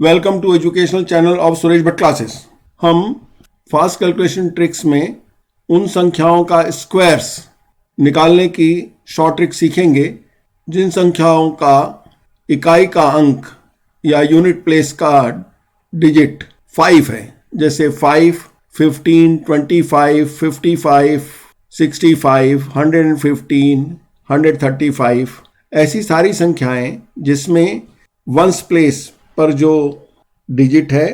Welcome to educational channel of Suresh Bhatt classes. हम fast calculation tricks में उन संख्याओं का स्क्वायर्स निकालने की शॉर्ट ट्रिक सीखेंगे जिन संख्याओं का इकाई का अंक या यूनिट प्लेस का डिजिट 5 है, जैसे 5, 15, 25, 55, 65, 115, 135। ऐसी सारी संख्याएं जिसमें वंस प्लेस पर जो डिजिट है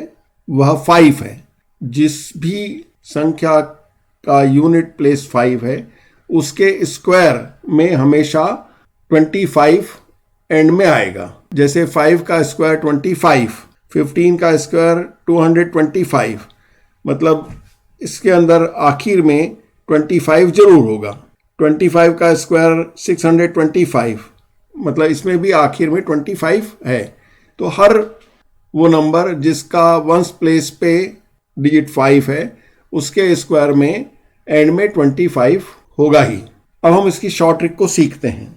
वह 5 है। जिस भी संख्या का यूनिट प्लेस 5 है उसके स्क्वायर में हमेशा 25 एंड में आएगा। जैसे 5 का स्क्वायर 25, 15 का स्क्वायर 225, मतलब इसके अंदर आखिर में 25 जरूर होगा। 25 का स्क्वायर 625, मतलब इसमें भी आखिर में 25 है। तो हर वो नंबर जिसका वंस प्लेस पे डिजिट 5 है उसके स्क्वायर में एंड में 25 होगा ही। अब हम इसकी शॉर्ट ट्रिक को सीखते हैं।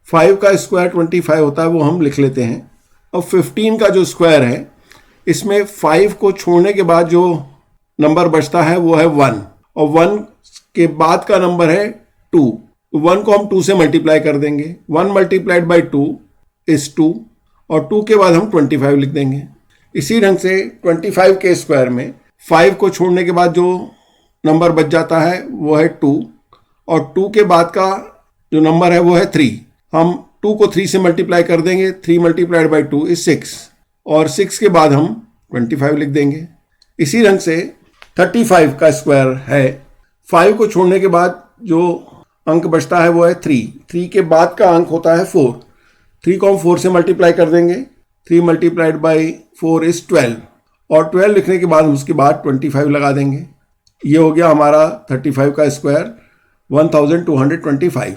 5 का स्क्वायर 25 होता है, वो हम लिख लेते हैं। अब 15 का जो स्क्वायर है इसमें 5 को छोड़ने के बाद जो नंबर बचता है वो है 1, और 1 के बाद का नंबर है 2। 1 को हम 2 से मल्टीप्लाई कर देंगे। 1 मल्टीप्लाइड बाई 2 इज 2, और 2 के बाद हम 25 लिख देंगे। इसी ढंग से 25 के स्क्वायर में 5 को छोड़ने के बाद जो नंबर बच जाता है वो है 2, और 2 के बाद का जो नंबर है वो है 3। हम 2 को 3 से मल्टीप्लाई कर देंगे। 3 मल्टीप्लाइड बाई 2 इज 6, और 6 के बाद हम 25 लिख देंगे। इसी ढंग से 35 का स्क्वायर है। 5 को छोड़ने के बाद जो अंक बचता है वो है 3। 3 के बाद का अंक होता है 4। 3 को हम 4 से मल्टीप्लाई कर देंगे। 3 मल्टीप्लाइड बाई 4 इज 12, और 12 लिखने के बाद हम उसके बाद 25 लगा देंगे। ये हो गया हमारा 35 का स्क्वायर 1225।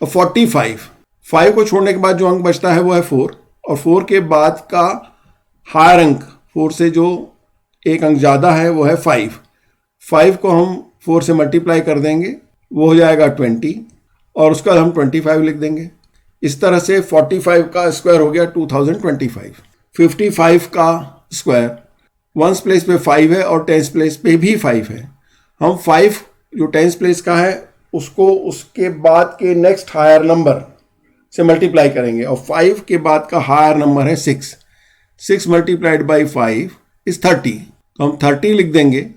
और 45, 5 को छोड़ने के बाद जो अंक बचता है वो है 4, और 4 के बाद का हायर अंक 4 से जो एक अंक ज़्यादा है वो है 5। 5 को हम 4 से मल्टीप्लाई कर देंगे, वो हो जाएगा 20, और उसके बाद हम 25 लिख देंगे। इस तरह से 45 का स्क्वायर हो गया 2025। 55 का स्क्वायर वंस प्लेस पे 5 है और टेंस प्लेस पे भी 5 है। हम 5 जो टेंस प्लेस का है उसको उसके बाद के नेक्स्ट हायर नंबर से मल्टीप्लाई करेंगे, और 5 के बाद का हायर नंबर है 6। 6 मल्टीप्लाइड बाई 5 इज 30, तो हम 30 लिख देंगे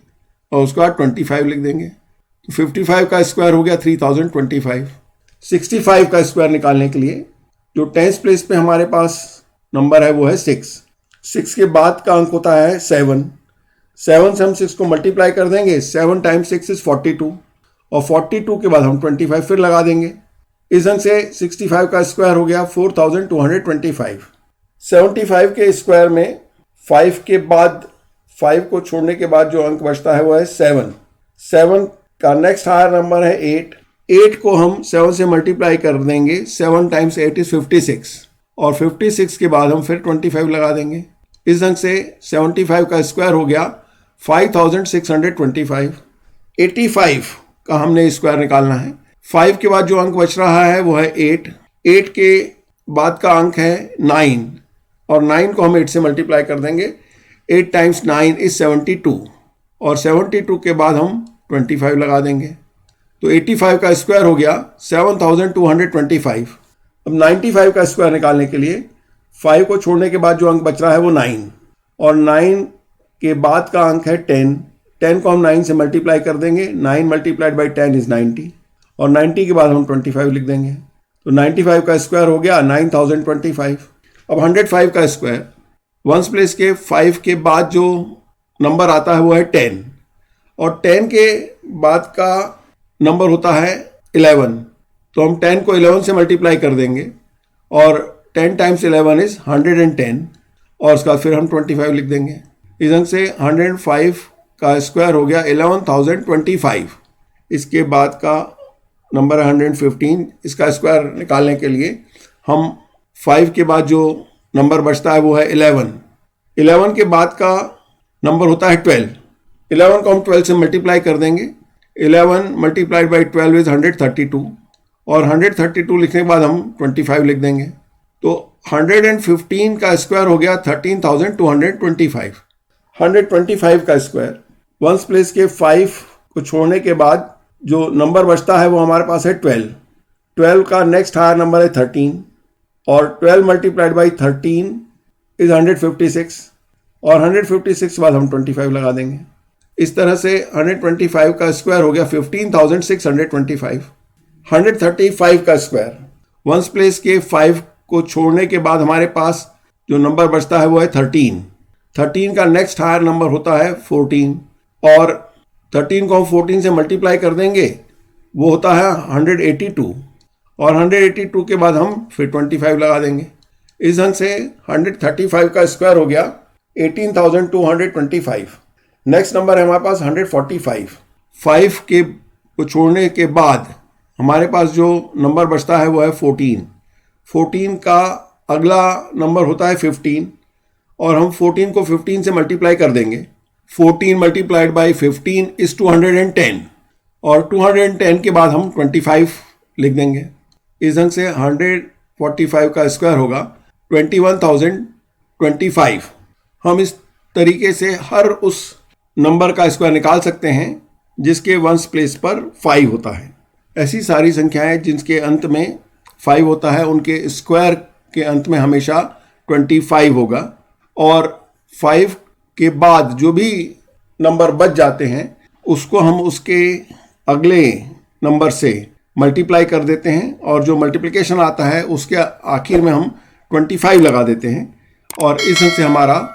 और उसके बाद 25 लिख देंगे। 55 का स्क्वायर हो गया 3025। 65 का स्क्वायर निकालने के लिए जो टेंस प्लेस पे हमारे पास नंबर है वो है 6। 6 के बाद का अंक होता है 7। 7 से हम 6 को मल्टीप्लाई कर देंगे। 7 टाइम्स 6 इज 42, और 42 के बाद हम 25 फिर लगा देंगे। इस ढंग से 65 का स्क्वायर हो गया 4225। 75 के स्क्वायर में 5 के बाद 5 को छोड़ने के बाद जो अंक बचता है वो है 7। 7 का नेक्स्ट हायर नंबर है 8। 8 को हम 7 से मल्टीप्लाई कर देंगे। 7 टाइम्स 8 इज 56, और 56 के बाद हम फिर 25 लगा देंगे। इस ढंग से 75 का स्क्वायर हो गया 5625। 85 का हमने स्क्वायर निकालना है। 5 के बाद जो अंक बच रहा है वो है 8। 8 के बाद का अंक है 9, और 9 को हम 8 से मल्टीप्लाई कर देंगे। 8 टाइम्स 9 इज 72, और 72 के बाद हम 25 लगा देंगे। तो 85 का स्क्वायर हो गया 7225। अब 95 का स्क्वायर निकालने के लिए 5 को छोड़ने के बाद जो अंक बच रहा है वो 9, और 9 के बाद का अंक है 10। 10 को हम 9 से मल्टीप्लाई कर देंगे। 9 मल्टीप्लाइड बाई 10 इज 90, और 90 के बाद हम 25 लिख देंगे। तो 95 का स्क्वायर हो गया 9025। अब 105 का स्क्वायर वंस प्लेस के 5 के बाद जो नंबर आता है वो है 10, और 10 के बाद का नंबर होता है 11। तो हम 10 को 11 से मल्टीप्लाई कर देंगे, और 10 टाइम्स 11 इज 110, और उसका फिर हम 25 लिख देंगे। इस ढंग से 105 का स्क्वायर हो गया 11025। इसके बाद का नंबर है 115। इसका स्क्वायर निकालने के लिए हम 5 के बाद जो नंबर बचता है वो है 11। 11 के बाद का नंबर होता है 12। 11 को हम 12 से मल्टीप्लाई कर देंगे। 11 मल्टीप्लाइड बाई 12 इज 132, और 132 लिखने के बाद हम 25 लिख देंगे। तो 115 का स्क्वायर हो गया 13,225। 125 का स्क्वायर वंस प्लेस के 5 को छोड़ने के बाद जो नंबर बचता है वो हमारे पास है 12। 12 का नेक्स्ट हायर नंबर है 13 और 12 मल्टीप्लाइड बाई 13 इज 156 और 156 के बाद हम 25 लगा देंगे। इस तरह से 125 का स्क्वायर हो गया 15,625। 135 का स्क्वायर वंस प्लेस के 5 को छोड़ने के बाद हमारे पास जो नंबर बचता है वो है 13। 13 का नेक्स्ट हायर नंबर होता है 14 और 13 को हम 14 से मल्टीप्लाई कर देंगे, वो होता है 182 और 182 के बाद हम फिर 25 लगा देंगे। इस ढंग से 135 का स्क्वायर हो गया 18,225। नेक्स्ट नंबर है हमारे पास 145। 5 के को छोड़ने के बाद हमारे पास जो नंबर बचता है वो है 14। 14 का अगला नंबर होता है 15 और हम 14 को 15 से मल्टीप्लाई कर देंगे। 14 मल्टीप्लाइड बाई 15 इज 210 और 210 के बाद हम 25 लिख देंगे। इस ढंग से 145 का स्क्वायर होगा 21,025। हम इस तरीके से हर उस नंबर का स्क्वायर निकाल सकते हैं जिसके वंस प्लेस पर 5 होता है। ऐसी सारी संख्याएं जिनके अंत में 5 होता है उनके स्क्वायर के अंत में हमेशा 25 होगा और 5 के बाद जो भी नंबर बच जाते हैं उसको हम उसके अगले नंबर से मल्टीप्लाई कर देते हैं और जो मल्टीप्लिकेशन आता है उसके आखिर में हम 25 लगा देते हैं और इस ढंग से हमारा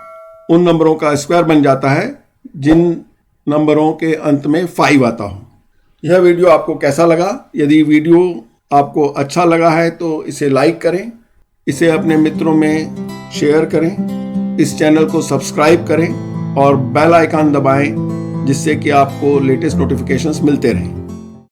उन नंबरों का स्क्वायर बन जाता है जिन नंबरों के अंत में 5 आता हो। यह वीडियो आपको कैसा लगा? यदि वीडियो आपको अच्छा लगा है तो इसे लाइक करें, इसे अपने मित्रों में शेयर करें, इस चैनल को सब्सक्राइब करें और बेल आइकन दबाएं जिससे कि आपको लेटेस्ट नोटिफिकेशंस मिलते रहें।